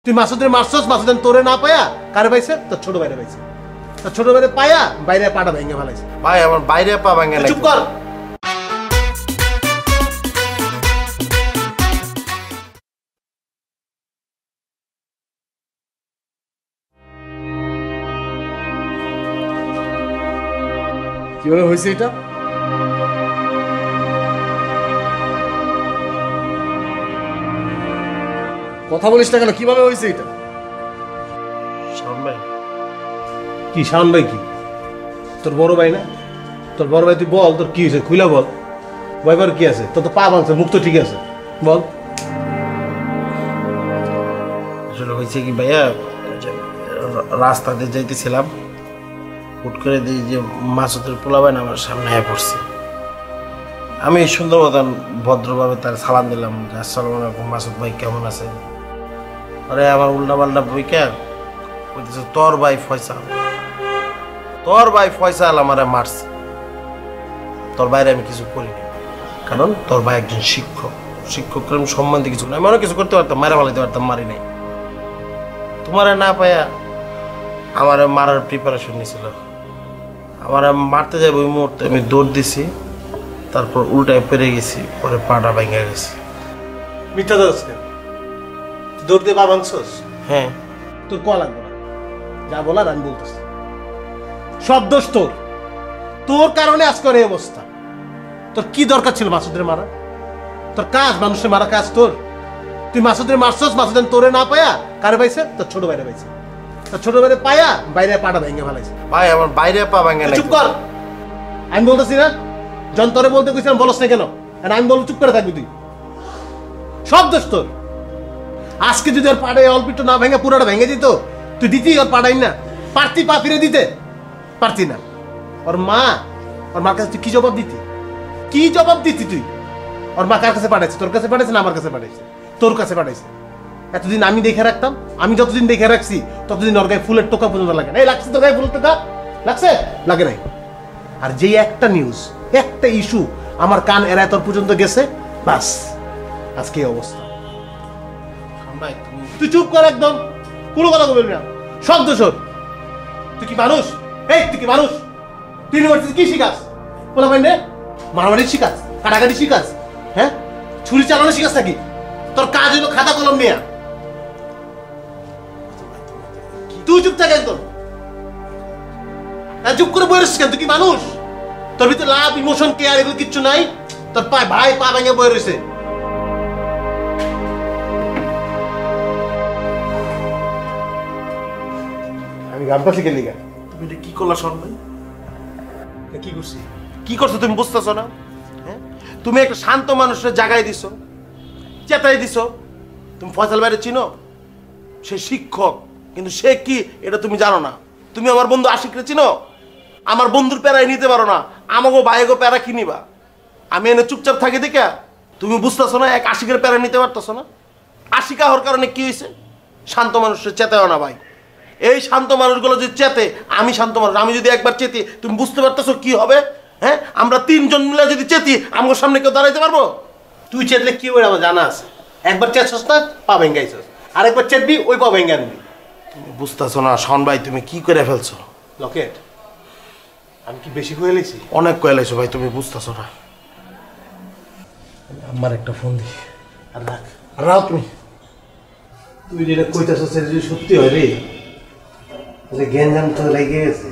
তুই মাসুদের মারছস, মাসুদ তোরে না পায়া কারে পাইছে? তোর ছোট ভাইরে পাইছে। তোর ছোট ভাইরে পায়া বাইরে পাটা ভেঙে ফেলাইছে। ভাই আমার বাইরে পা ভাঙে না। চুপ কর। কিভাবে হয়েছে এটা? কথা বলিস না কেন? কিভাবে হয়েছে এটা? শাওন ভাই। কি শাওন ভাই? কি তোর বড় ভাই না? তোর বড় ভাই, তুই বল তোর কি হয়েছে, খুইলা বল। ভাইবার কি আছে? তোর তো পা ভাঙছে, মুখ তো ঠিক আছে, বল। আসলে হয়েছে কি ভাইয়া, রাস্তাতে যাইতেছিলাম, হুট করে দিই যে মাসুদের পোলাবাইন আমার সামনে আয় পড়ছে। আমি সুন্দর মতন ভদ্রভাবে তার সালাম দিলাম, আসসালামু আলাইকুম মাসুদ ভাই, কেমন আছেন? আরে আমার উল্টা পাল্টা বইকা বলতেছে তোর ভাই ফয়সাল আমারে মারছে। তোর বাইরে আমি কিছু করিনি, কারণ তোর ভাই একজন শিক্ষকের সম্বন্ধে কিছু না। আমি অনেক কিছু করতে পারতাম, মারা ফেলাইতে পারতাম, মারি নাই। তোমারে না পাইয়া আমার মারার প্রিপারেশন নিয়েছিল। আমার মারতে যাবো ওই মুহূর্তে আমি দৌড় দিছি, তারপর উল্টায় পেরে গেছি, পরে পাটা ভেঙে গেছে। মিথ্যা দোষ কেন? দৌড় দিয়ে পা ভাঙছস? হ্যাঁ। তোর কোয়া লাগবে না, যা বলার আমি বলতেছি। সব দোষ তোর, তোর কারণে আজকের এই অবস্থা। তোর কি দরকার ছিল মাসুদের মারা? তোর কাজ মানুষের মারা কাজ তোর? তুই মাসুদের মারছস, মাসুদ তোরে না পায়া কারে পাইছে? তোর ছোট ভাইরে পাইছে। তোর ছোট ভাইরে পায়া বাইরে পাটা ভেঙে ফেলাইছে। ভাই আমার বাইরে পা ভেঙে না। চুপ কর। আমি বলতেছি না, যন্তরে বলতে কইছিলাম, বলস না কেন? আমি বলবো চুপ করে থাকবি তুই। সব দোষ তোর। আজকে যদি ওর পাড়ে অল্প একটু না ভেঙে পুরোটা ভেঙে দিত, তুই দিতি ওর পাড়াই না? পারতি পা ফিরে দিতে? পারতি না। ওর মার কাছে তুই কি জবাব দিতি? কি জবাব দিতি তুই? ওর মা কার কাছে পাঠাইছে? তোর কাছে পাঠাইছে না আমার কাছে পাঠাইছে? তোর কাছে পাঠাইছে। এতদিন আমি দেখে রাখতাম, আমি যতদিন দেখে রাখছি ততদিন ওর গায়ে ফুলের টোকা পর্যন্ত লাগে না। এই লাগছে তোর গায়ে ফুলের টোকা? লাগছে? লাগে নাই। আর যেই একটা নিউজ, একটা ইস্যু আমার কান এড়ায় তোর পর্যন্ত গেছে, বাস আজকে এই অবস্থা। তুই চুপ কর একদম, কোনো কথা বলবি না। সব দোষর। তুই কি মানুষ? এই তুই কি মানুষ? তুই ইউনিভার্সিটি কি শিখাস? বলা ভাই নে, মারামারি শিখাস, কাটাকাটি শিখাস, হ্যাঁ ছুরি চালানো শিখাস নাকি? তোর কাজ হলো খাতা কলম নেয়া। তুই চুপ থাক একদম। চুপ করে বয়ে রয়েছিস কেন? তুই কি মানুষ? তোর ভিতরে লাভ, ইমোশন, কেয়ার এগুলো কিচ্ছু নাই। তোর ভাই পা ভেঙে বয়ে রয়েছে। আমি গামটা শিখে লিখা। তুমি এটা কি করলা শাওন ভাই? কি করছি? কি করছো তুমি বুঝতেছো না? হ্যাঁ, তুমি একটা শান্ত মানুষের জায়গায় দিছো, চেতাই দিছো। তুমি ফয়সাল ভাইরে চিনো? সে শিক্ষক, কিন্তু সে কি এটা তুমি জানো না। তুমি আমার বন্ধু আশিকরে চিনো? আমার বন্ধুর প্যারাই নিতে পারো না, আমাকে ভাইগো প্যারা কি নিবা? আমি এনে চুপচাপ থাকি দেখা তুমি বুঝতেছো না? এক আশিকের প্যারা নিতে পারতেছো না? আশিকা হওয়ার কারণে কি হয়েছে? শান্ত মানুষের চেতেও না ভাই। এই শান্ত মানুষগুলো যদি চেতে, আমি শান্ত মানুষ, আমি যদি একবার চেতি, তুমি বুঝতে পারতেছো কি হবে? হ্যাঁ, আমরা তিনজন মিলে যদি চেতি, আমার সামনে কেউ দাঁড়াইতে পারবো? তুই চেতলে কি হবে আমার জানা আছে। একবার চেতছস না, পা ভেঙ্গাইছস, আরেকবার চেতবি, ওই পা ভেঙ্গা আনবি। তুমি বুঝতেছো না শাওন ভাই, তুমি কি করে ফেলছো? লকেট, আমি কি বেশি কয়ে লেছি? অনেক কয়ে লাইছো ভাই, তুমি বুঝতেছো না। আমার একটা ফোন দিস। আর রাখ, রাখ তুমি। তুই যেটা কইতেছস সেটা যদি সত্যি হয় রে, তাহলে জ্ঞান জান তো লেগে গেছে।